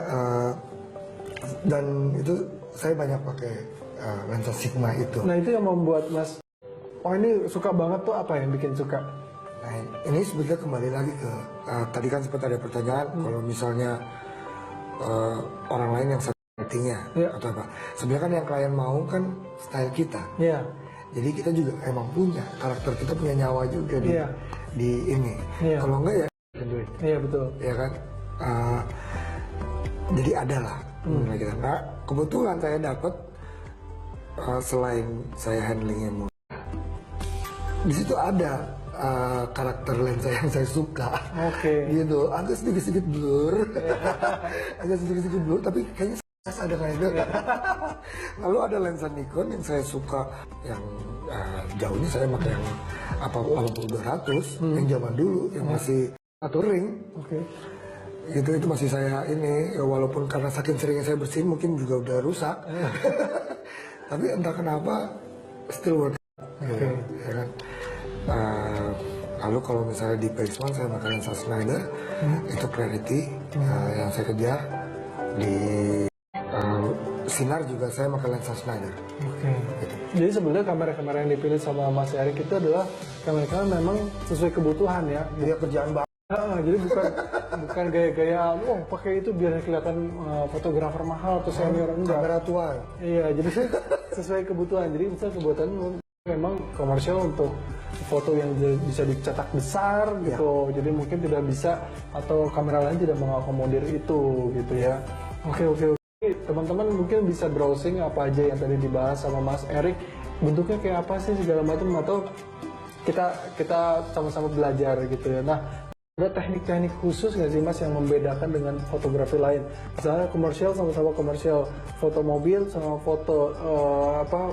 dan itu saya banyak pakai lensa Sigma itu. Nah itu yang membuat Mas, oh ini suka banget tuh, apa yang bikin suka? Nah ini sebetulnya kembali lagi ke tadi kan sempat ada pertanyaan kalau misalnya orang lain yang settingnya atau apa. Sebenarnya kan yang klien mau kan style kita. Jadi kita juga emang punya karakter, kita punya nyawa juga di ini. Kalau enggak ya duit. Iya betul. Ya kan. Jadi ada lah. Nah kebetulan saya dapat selain saya handlingnya mudah, di situ ada karakter lensa yang saya suka. Gitu. Agak sedikit blur. Agak sedikit blur, tapi kayaknya ada nggak itu? Lalu ada lensa Nikon yang saya suka, yang jauh ini saya pakai yang 80-200 yang zaman dulu yang masih satu ring. Oke. Itu masih saya ini, ya walaupun karena saking seringnya saya bersihin mungkin juga udah rusak. Tapi entah kenapa still work. Oke. Ya kan? Lalu kalau misalnya di Pixel saya pakai lensa Schneider, itu clarity yang saya kejar. Di sinar juga saya pakai lensa Schneider. Oke. Jadi sebenarnya kamera-kamera yang dipilih sama Mas Erik itu adalah kamera-kamera memang sesuai kebutuhan ya. Dia kerjaan banget. Jadi bukan gaya-gaya, pakai itu biar kelihatan fotografer mahal atau senior, enggak. Kamera tua. Iya, jadi sesuai kebutuhan. Jadi misalnya kebutuhan memang komersial untuk foto yang bisa dicetak besar gitu. Jadi mungkin tidak bisa atau kamera lain tidak mengakomodir itu gitu ya. Oke. Teman-teman mungkin bisa browsing apa aja yang tadi dibahas sama Mas Erik. Bentuknya kayak apa sih segala macam, atau kita sama-sama belajar gitu ya. Nah, ada teknik-teknik khusus nggak sih Mas yang membedakan dengan fotografi lain? Misalnya komersial sama-sama komersial, foto mobil sama foto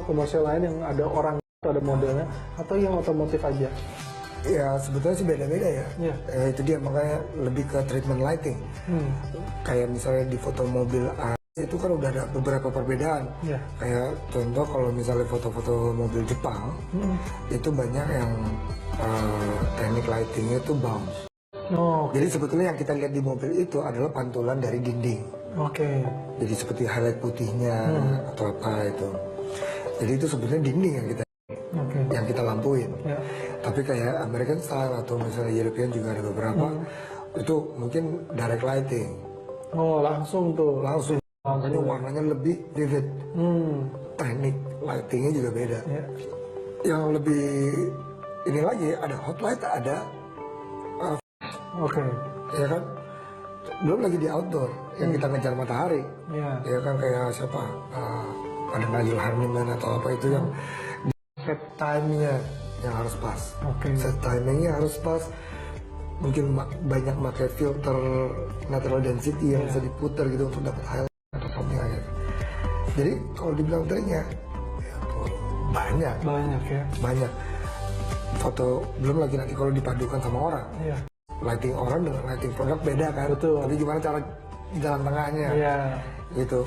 komersial lain yang ada orang atau ada modelnya, atau yang otomotif aja? Ya sebetulnya sih beda-beda ya. Itu dia, makanya lebih ke treatment lighting. Kayak misalnya di foto mobil itu kan udah ada beberapa perbedaan. Kayak contoh kalau misalnya foto-foto mobil Jepang, itu banyak yang teknik lightingnya itu bounce. Jadi sebetulnya yang kita lihat di mobil itu adalah pantulan dari dinding. Jadi seperti highlight putihnya atau apa itu. Jadi itu sebetulnya dinding yang kita lampuin. Tapi kayak American style atau misalnya European juga ada beberapa, itu mungkin direct lighting. Langsung. Makanya warnanya lebih vivid. Teknik lightingnya juga beda. Yang lebih ini lagi ada hot light, ada ya kan, belum lagi di outdoor yang kita ngejar matahari. Ya kan kayak siapa, ada Nigel Harniman atau apa itu yang set time-nya yang harus pas. Set timingnya harus pas. Mungkin banyak pakai filter natural density yang bisa diputar gitu untuk dapat highlight atau topnya gitu. Jadi kalau dibilang trennya banyak ya. Banyak. Foto belum lagi nanti kalau dipadukan sama orang. Lighting orang dengan lighting produk beda kan. Tapi gimana cara jalan tengahnya? Gitu.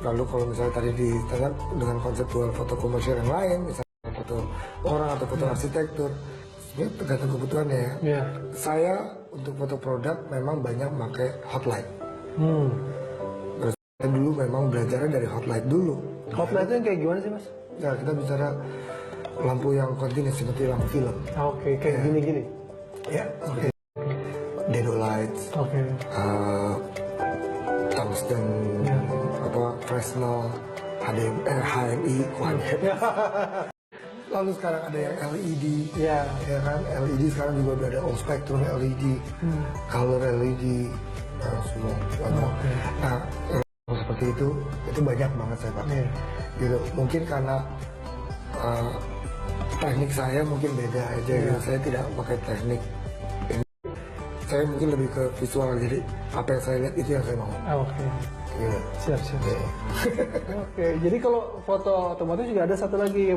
Lalu kalau misalnya tadi ditanya dengan konseptual foto komersial yang lain, misalnya foto orang atau foto arsitektur, ini tergantung kebutuhannya ya. Saya untuk foto produk memang banyak pakai hot light. Terus dulu memang belajarnya dari hot light dulu. Hot light itu yang kayak gimana sih Mas? Ya kita bicara lampu yang kontinus seperti lampu film. Kayak gini-gini. Dedo lights. Tungsten, Fresnel, HMI, Lalu sekarang ada yang LED, ya kan? LED sekarang juga udah ada all spectrum LED, color LED, semua. Nah, seperti itu banyak banget saya pakai. Gitu. Mungkin karena teknik saya mungkin beda aja. Gitu. Saya tidak pakai teknik. Saya mungkin lebih ke visual, jadi apa yang saya lihat itu yang saya mau. Siap. Jadi kalau foto otomotif juga ada satu lagi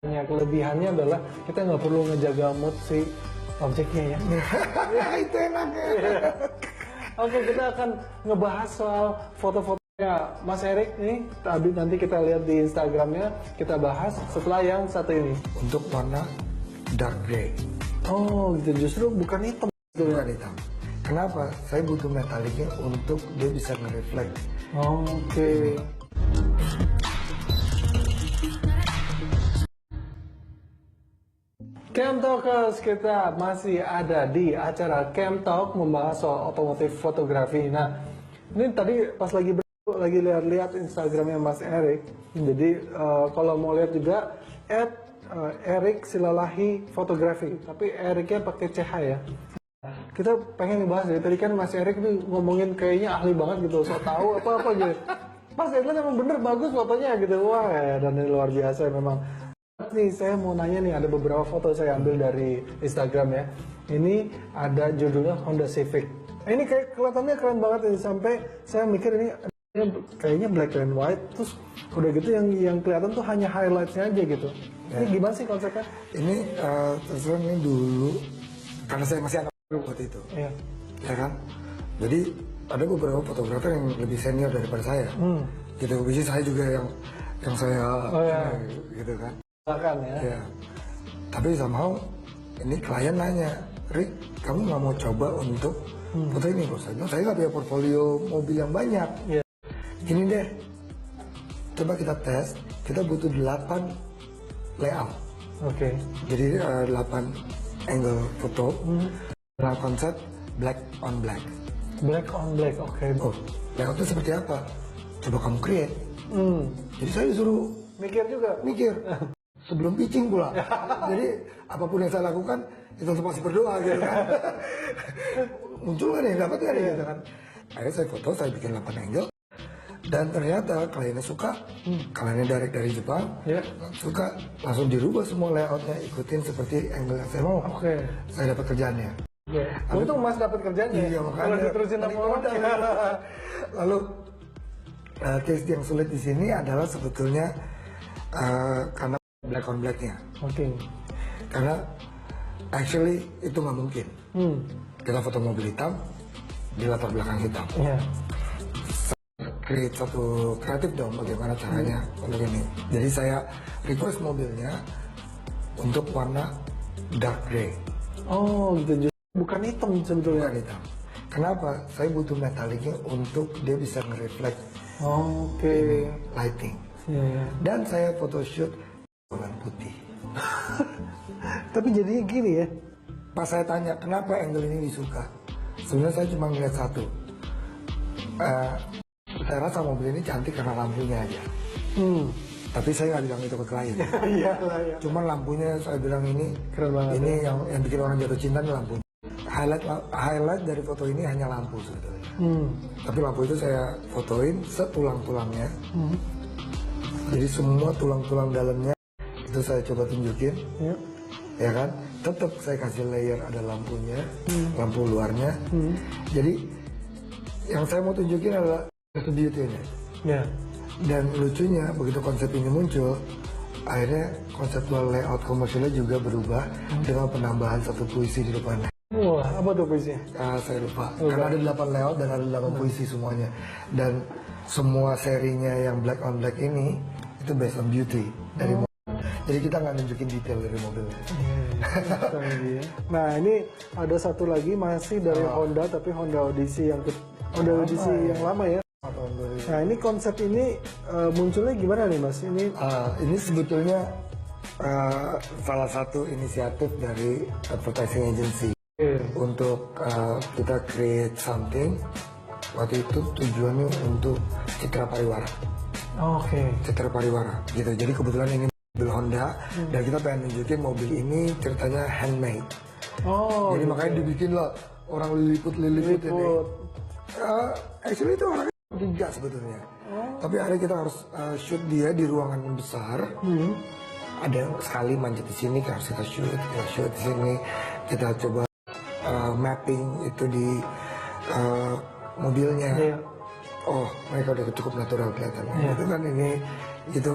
yang kelebihannya adalah kita nggak perlu ngejaga mood si objeknya ya. Itu enaknya. Kita akan ngebahas soal foto-fotonya Mas Erik nih. Nanti kita lihat di Instagramnya, kita bahas setelah yang satu ini. Untuk warna dark gray. Gitu, justru bukan hitam. Bukan hitam. Kenapa? Saya butuh metaliknya untuk dia bisa nge-reflect. Cam Talkers, kita masih ada di acara Cam Talk membahas soal otomotif fotografi. Nah, ini tadi pas lagi lihat Instagramnya Mas Erik. Jadi kalau mau lihat juga @Erik Silalahi Fotografi, tapi Eriknya pakai CH ya. Kita pengen ngebahas dari tadi kan Mas Erik nih ngomongin kayaknya ahli banget gitu, so tahu apa gitu. Pas saya lihat emang bener bagus fotonya gitu, dan ini luar biasa memang. Nih saya mau nanya nih, ada beberapa foto saya ambil dari Instagram ya. Ini ada judulnya Honda Civic. Ini kayak kelihatannya keren banget ini, sampai saya mikir ini kayaknya black and white, terus udah gitu yang kelihatan tuh hanya highlightnya aja gitu. Ini gimana sih konsepnya? Ini terus terang ini dulu karena saya masih anak waktu itu, Iya. ya kan. Jadi ada beberapa fotografer yang lebih senior daripada saya. Gitu, which is saya juga yang saya gitu kan. Silakan ya. Ya. Tapi somehow ini klien nanya, Rick, kamu nggak mau coba untuk foto ini? Bos, saya nggak punya portfolio mobil yang banyak. Iya. Gini deh, coba kita tes. Kita butuh 8 layout. Oke. Jadi 8 angle foto, dengan konsep black on black. Black on black, oke. Oh, layoutnya seperti apa? Coba kamu create. Jadi saya disuruh Mikir juga. mikir sebelum pitching pula. Jadi apapun yang saya lakukan itu pasti berdoa gitu kan. Muncul kan yang dapat kan gitu kan. Akhirnya saya foto, saya bikin 8 angle. Dan ternyata kliennya suka, kliennya dari Jepang, suka, langsung dirubah semua layoutnya, ikutin seperti angle yang saya mau. Oke. Saya dapat kerjaannya. Untung Mas dapat kerjanya. Iya, Kalau makanya diterusin sama orang. Lalu case yang sulit di sini adalah sebetulnya karena black on blacknya. Oke. Karena actually itu nggak mungkin. Kita foto mobil hitam di latar belakang hitam. Iya. Create satu kreatif dong bagaimana caranya untuk ini. Jadi saya request mobilnya untuk warna dark gray. Oh gitu. Bukan hitam sebetulnya. Bukan hitam. Kenapa? Saya butuh metaliknya untuk dia bisa nge-reflect Oke. lighting. Iya. Dan saya photoshoot warna putih. Tapi jadinya gini ya. Pas saya tanya kenapa angle ini disuka, sebenarnya saya cuma ngeliat satu. Saya rasa mobil ini cantik karena lampunya aja. Tapi saya nggak bilang itu ke klien. Iya lah ya. Cuman lampunya saya bilang ini Keren banget. ini yang bikin orang jatuh cinta ini lampu. Highlight dari foto ini hanya lampu sebetulnya. Tapi lampu itu saya fotoin setulang-tulangnya. Jadi semua tulang-tulang dalamnya itu saya coba tunjukin. Ya kan? Tetap saya kasih layer ada lampunya, lampu luarnya. Jadi yang saya mau tunjukin adalah beauty-nya. Ya. Dan lucunya begitu konsep ini muncul, akhirnya konseptual layout komersilnya juga berubah dengan penambahan satu puisi di depannya. Wah, apa tuh puisinya? Saya lupa. Karena ada 8 layout dan ada 8 puisi semuanya. Dan semua serinya yang black on black ini itu based on beauty dari mobil. Jadi kita nggak nunjukin detail dari mobilnya. Nah ini ada satu lagi masih dari Honda, tapi Honda Odyssey yang yang lama ya. Nah ini konsep ini munculnya gimana nih Mas? Ini sebetulnya salah satu inisiatif dari advertising agency untuk kita create something. Waktu itu tujuannya untuk citra pariwara. Oke. Citra pariwara gitu. Jadi kebetulan ini mobil Honda dan kita pengen nunjukin mobil ini ceritanya handmade. Oh. Jadi makanya dibikin lah orang liliput ini. Actually itu orangnya tiga sebetulnya. Tapi hari kita harus shoot dia di ruangan besar. Ada sekali manjat di sini, harus kita shoot di sini. Kita coba mapping itu di mobilnya. Oh, mereka udah cukup natural kelihatannya. Itu kan ini gitu.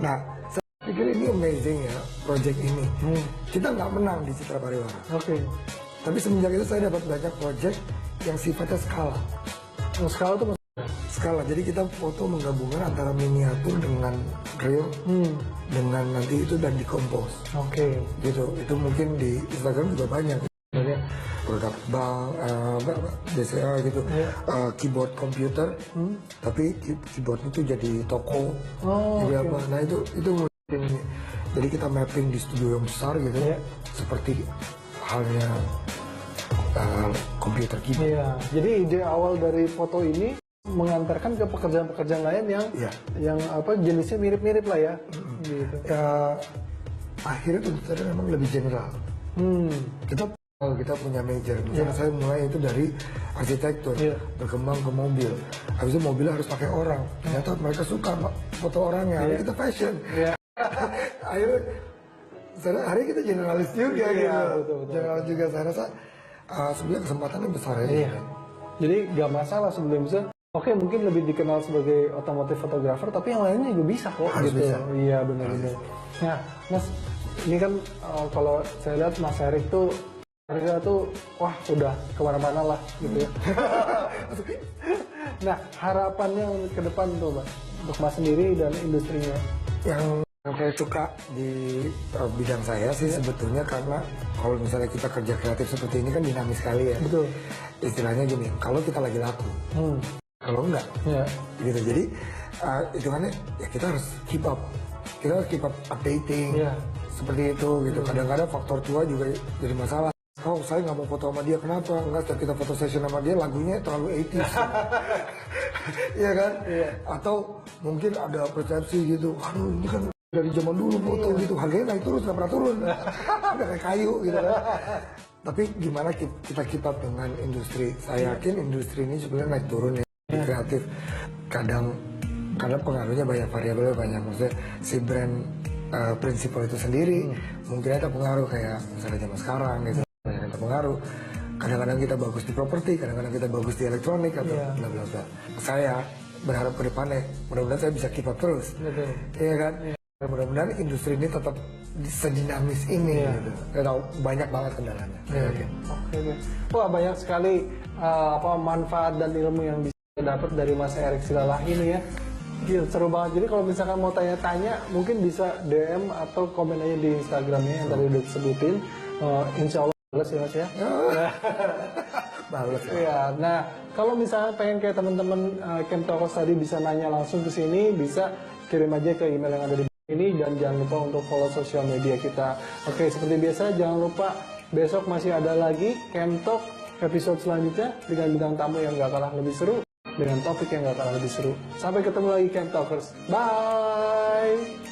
Nah, saya pikir ini amazing ya project ini. Kita nggak menang di Citra Pariwara. Oke. Tapi semenjak itu saya dapat banyak project yang sifatnya skala. Skala tuh Skala, jadi kita foto menggabungkan antara miniatur dengan real, dengan nanti itu dan dikompos. Oke. Gitu, itu mungkin di Instagram juga banyak. Sebenarnya produk bank, BCA gitu, keyboard komputer, tapi keyboard itu jadi toko, jadi apa? Nah itu mungkin. Jadi kita mapping di studio yang besar gitu, seperti halnya komputer keyboard. Iya. Jadi ide awal dari foto ini mengantarkan ke pekerjaan-pekerjaan lain yang apa jenisnya mirip-mirip lah ya. Gitu. Akhirnya tentu memang lebih general. Kita punya major. Misalnya saya mulai itu dari arsitektur, berkembang ke mobil. Habis itu mobilnya harus pakai orang. Ternyata mereka suka foto orangnya. Akhirnya kita fashion. Akhirnya hari kita generalis juga gitu. Betul. Generalis juga saya rasa sebenarnya kesempatannya besar ya. Jadi gak masalah sebelum bisa Oke, mungkin lebih dikenal sebagai otomotif fotografer, tapi yang lainnya juga bisa kok. Harus gitu. bisa. Iya, benar-benar. Nah, Mas, ini kan kalau saya lihat Mas Erik tuh, harga tuh, wah udah kemana-mana lah gitu ya. Nah, harapannya ke depan tuh, Mas, untuk Mas sendiri dan industrinya. Yang saya suka di bidang saya sih sebetulnya karena kalau misalnya kita kerja kreatif seperti ini kan dinamis sekali ya. Betul. Istilahnya gini, kalau kita lagi laku, kalau enggak, Ya. gitu. Jadi hitungannya ya kita harus keep up, kita harus keep up updating, Iya. seperti itu gitu. Kadang-kadang faktor tua juga jadi masalah. Oh, saya nggak mau foto sama dia, kenapa? Enggak, setiap kita foto session sama dia lagunya terlalu 80s. Iya kan? Iya. Atau mungkin ada persepsi gitu, aduh ini kan dari zaman dulu foto gitu, harganya naik terus, nggak pernah turun. Udah kayak kayu gitu kan. Tapi gimana kita keep up dengan industri? Saya yakin industri ini sebenarnya naik turun ya, di kreatif. Kadang pengaruhnya banyak, variabelnya banyak. Maksudnya si brand prinsipal itu sendiri mungkin ada pengaruh kayak misalnya zaman sekarang gitu. Banyak yang terpengaruh. Kadang-kadang kita bagus di properti, kadang-kadang kita bagus di elektronik atau bla bla bla. Saya berharap ke depannya, mudah-mudahan saya bisa keep up terus. Betul. Iya kan? Mudah-mudahan industri ini tetap sedinamis ini gitu. Saya tahu banyak banget kendalanya. Oke. Wah, banyak sekali manfaat dan ilmu yang bisa dapat dari Mas Erik Silalahi ini ya. Gila, seru banget. Jadi kalau misalkan mau tanya-tanya, mungkin bisa DM atau komen aja di Instagramnya yang tadi udah disebutin. Insya Allah balas ya Mas ya. Balas ya. Iya. Nah, kalau misalnya pengen kayak teman-teman Chemtalkers tadi bisa nanya langsung ke sini, bisa kirim aja ke email yang ada di ini, dan jangan lupa untuk follow sosial media kita. Oke, seperti biasa jangan lupa besok masih ada lagi Chemtalk episode selanjutnya dengan bintang tamu yang gak kalah lebih seru, dengan topik yang gak kalah lebih seru. Sampai ketemu lagi Chemtalkers. Bye.